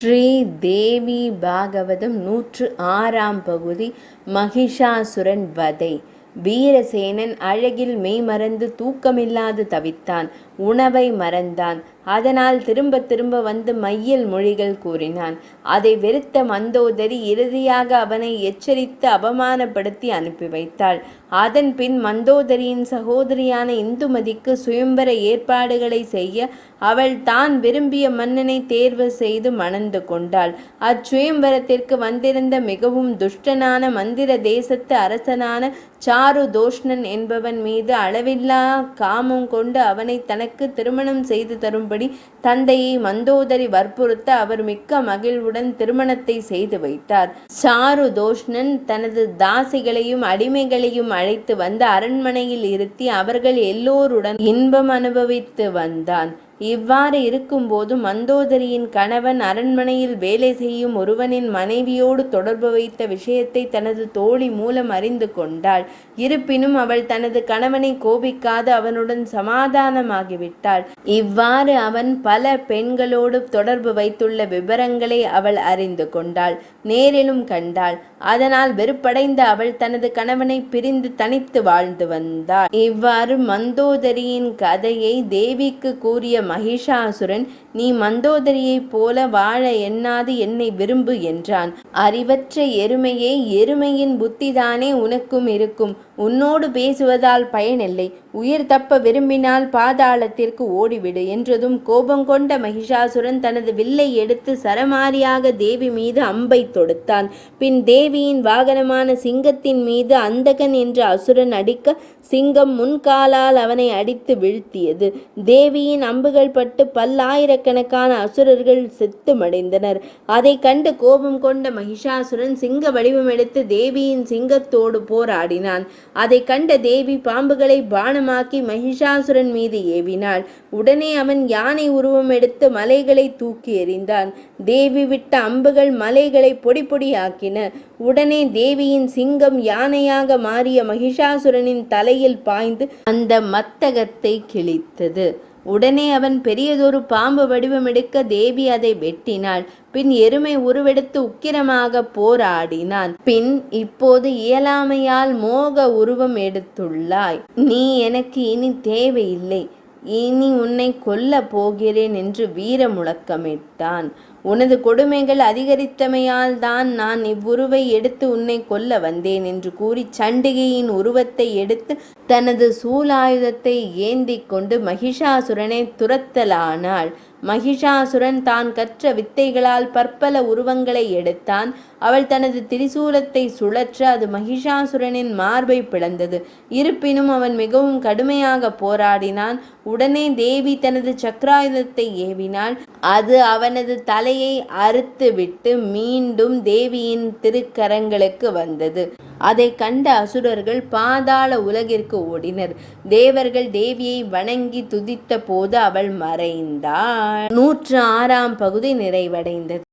ஸ்ரீ தேவி பாகவதம் 106ஆம் பகுதி. மகிஷாசுரன் வதை. வீரசேனன் அழகில் மெய்மறந்து தூக்கமில்லாது தவித்தான். உணவை மறந்தான். அதனால் திரும்ப திரும்ப வந்து மையல் மொழிகள் கூறினான். அதை வெறுத்த மந்தோதரி இறுதியாக அவனை எச்சரித்து அவமானப்படுத்தி அனுப்பி வைத்தாள். அதன் பின் மந்தோதரியின் சகோதரியான இந்துமதிக்கு சுயம்பர ஏற்பாடுகளை செய்ய அவள் தான் விரும்பிய மன்னனை தேர்வு செய்து மணந்து கொண்டாள். அச்சுயம்பரத்திற்கு வந்திருந்த மிகவும் துஷ்டனான மந்திர தேசத்து அரசனான சாருதோஷ்ணன் என்பவன் மீது அளவில்லா காமம் கொண்டு அவனை தனக்கு திருமணம் செய்து தரும்படி தந்தையை மந்தோதரி வற்புறுத்த அவர் மிக்க மகிழ்வுடன் திருமணத்தை செய்து வைத்தார். சாருதோஷ்ணன் தனது தாசிகளையும் அடிமைகளையும் அழைத்து வந்து அரண்மனையில் இருத்தி அவர்கள் எல்லோருடன் இன்பம் அனுபவித்து வந்தான். இவ்வாறு இருக்கும்போது மந்தோதரியின் கணவன் அரண்மனையில் வேலை செய்யும் ஒருவனின் மனைவியோடு தொடர்பு வைத்த விஷயத்தை தனது தோழி மூலம் அறிந்து கொண்டாள். இருப்பினும் அவள் தனது கணவனை கோபிக்காது அவனுடன் சமாதானமாகிவிட்டாள். இவ்வாறு அவன் பல பெண்களோடு தொடர்பு வைத்துள்ள விவரங்களை அவள் அறிந்து கொண்டாள், நேரிலும் கண்டாள். அதனால் வெறுப்படைந்த அவள் தனது கணவனை பிரிந்து தனித்து வாழ்ந்து வந்தாள். இவ்வாறு மந்தோதரியின் கதையை தேவிக்கு கூறிய மகிஷாசுரன், நீ மந்தோதரியைப் போல வாழ எண்ணாது என்னை விரும்பு என்றான். அறிவற்ற எருமையே, எருமையின் புத்திதானே உனக்கும் இருக்கும். உன்னோடு பேசுவதால் பயனில்லை. உயிர் தப்ப விரும்பினால் பாதாளத்திற்கு ஓடிவிடு என்றதும் கோபம் கொண்ட மகிஷாசுரன் தனது வில்லை எடுத்து சரமாரியாக தேவி மீது அம்பை தொடுத்தான். பின் தேவியின் வாகனமான சிங்கத்தின் மீது அந்தகன் என்ற அசுரன் அடிக்க சிங்கம் முன்காலால் அவனை அடித்து வீழ்த்தியது. தேவியின் அம்புகள் பட்டு பல்லாயிரக்கணக்கான அசுரர்கள் செத்து மடிந்தனர். அதை கண்டு கோபம் கொண்ட மகிஷாசுரன் சிங்க வடிவம் எடுத்து தேவியின் சிங்கத்தோடு போராடினான். அதை கண்ட தேவி பாம்புகளை பானமாக்கி மகிஷாசுரன் மீது ஏவினாள். உடனே அவன் யானை உருவம் எடுத்து மலைகளை தூக்கி எறிந்தான். தேவி விட்ட அம்புகள் மலைகளை பொடி பொடியாக்கின. உடனே தேவியின் சிங்கம் யானையாக மாறிய மகிஷாசுரனின் தலையில் பாய்ந்து அந்த மத்தகத்தை கிழித்தது. உடனே அவன் பெரியதொரு பாம்பு வடிவமெடுக்க தேவி அதை வெட்டினாள். பின் எருமை உருவெடுத்து உக்கிரமாக போராடினான். பின் இப்போது இயலாமையால் மோக உருவம் எடுத்துள்ளாய். நீ எனக்கு இனி தேவையில்லை. இனி உன்னை கொல்ல போகிறேன் என்று வீர முழக்கமிட்டான். உனது கொடுமைகள் அதிகரித்தமையால் தான் நான் இவ்வுருவை எடுத்து உன்னை கொல்ல வந்தேன் என்று கூறி சண்டிகையின் உருவத்தை எடுத்து தனது சூலாயுதத்தை ஏந்தி கொண்டு மகிஷாசுரனை துரத்தலானாள். மகிஷாசுரன் தான் கற்ற வித்தைகளால் பற்பல உருவங்களை எடுத்தான். அவள் தனது திரிசூலத்தை சுழற்ற அது மகிஷாசுரனின் மார்பை பிளந்தது. இருப்பினும் அவன் மிகவும் கடுமையாக போராடினான். உடனே தேவி தனது சக்கராயுதத்தை ஏவினாள். அது அவனது தலையை அறுத்துவிட்டு மீண்டும் தேவியின் திருக்கரங்களுக்கு வந்தது. அதை கண்ட அசுரர்கள் பாதாள உலகிற்கு ஓடினர். தேவர்கள் தேவியை வணங்கி துதித்த போது அவள் மறைந்தாள். 106ஆம் பகுதி நிறைவடைந்தது.